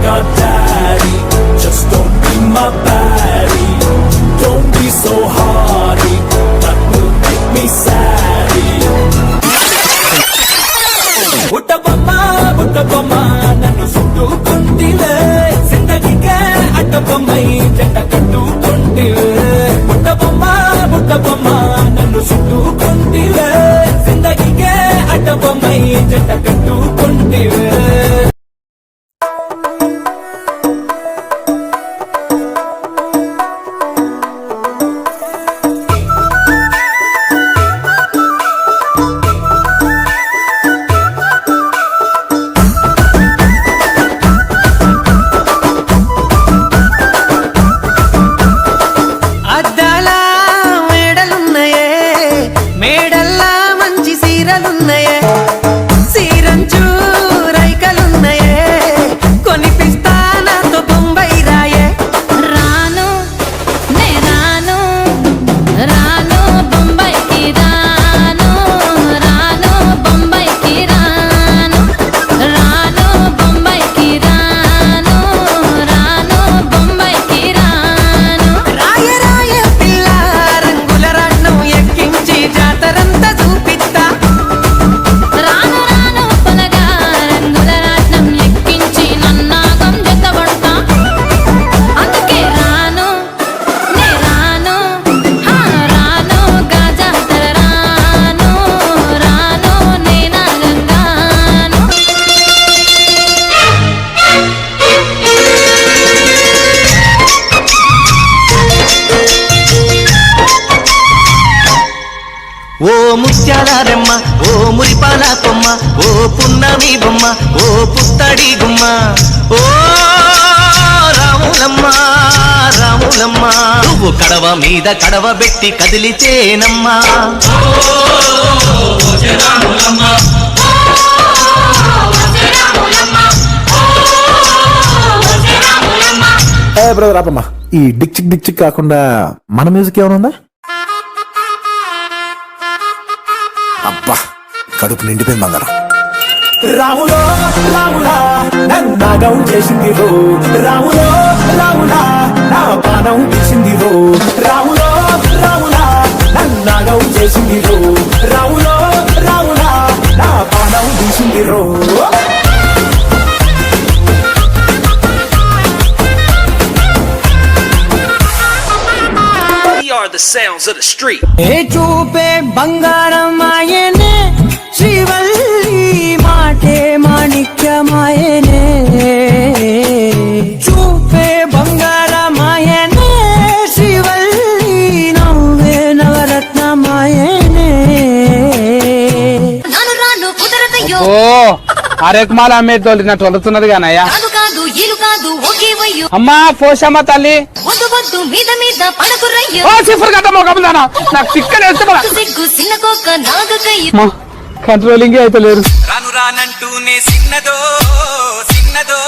not daddy. Just don't be my baddie. Don't be so hardy. That will make me saddy. Butta nannu suttukontive zindagige attabommai jetta kattukontive. Butta bomma nannu suttukontive zindagige attabommai jetta kattukontive. ఓ ముత్యాల రెమ్మ, ఓ మురిపాల కొమ్మ, ఓ పున్నమి బొమ్మ, ఓ పుత్తడి గుమ్మ, ఓ రాములమ్మ రాములమ్మ, నువ్వు కడవ మీద కడవ పెట్టి కదిలితేనమ్మా. బ్రదర్ ఆపమ్మా, ఈ డిక్చిక్ డిక్చిక్ కాకుండా మన మ్యూజిక్ ఏమైనా ఉందా? అబ్బా కడుపు నిండిపోయింది బంగారం. రాములో రాములా నన్నాగం చేసింది రో, రాములో రాములా నా పానం తీసింది రో, రాములో రాములా నన్నాగం చేసింది రో, రాములో రాములా నా పానం తీసింది రో. The sounds of the street. ఏ చూపే బంగారమాయనే, శ్రీవల్లి మాటే మాణిక్యమాయనే. చూపే బంగారమాయనే, శ్రీవల్లి నవ్వే నవరత్నమాయనే. ఓ అరెకమాల అమ్మే తోలినట్టు వదుతున్నది కానయ్యా. అమ్మా పోషమ్మ తల్లి, కంట్రోలింగ్ అయితే లేరు. రాను రానంటూనే సిన్నదో సిన్నదో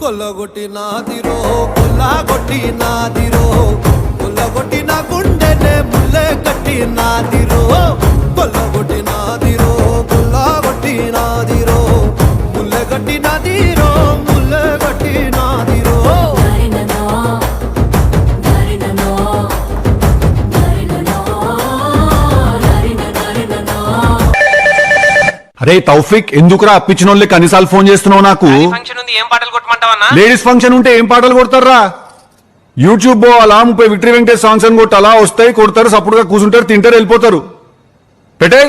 కొల్లగొట్టి నాదిరో, కొల్లగొట్టి నాదిరో, కొల్లగొట్టి నా గుండెనే ముల్లె కట్టి నాదిరో, కొల్లగొట్టి నాదిరో, కొల్లగొట్టి నాదిరో, ముల్లె కట్టి నాదిరో, ముల్లె కట్టి నాదిరో. అరే తౌఫిక్, ఎందుకురా అప్పించిన వాళ్ళకి అన్నిసార్లు ఫోన్ చేస్తున్నావు నాకు? లేడీస్ ఫంక్షన్ ఉంటే ఏం పాటలు కొడతారా? యూట్యూబ్ అలా 30 విక్టరీ వెంకటేష్ సాంగ్స్ అని కొట్టి అలా వస్తాయి, కొడతారు, సపోర్ట్గా కూర్చుంటారు, తింటారు, వెళ్ళిపోతారు. పెట్టే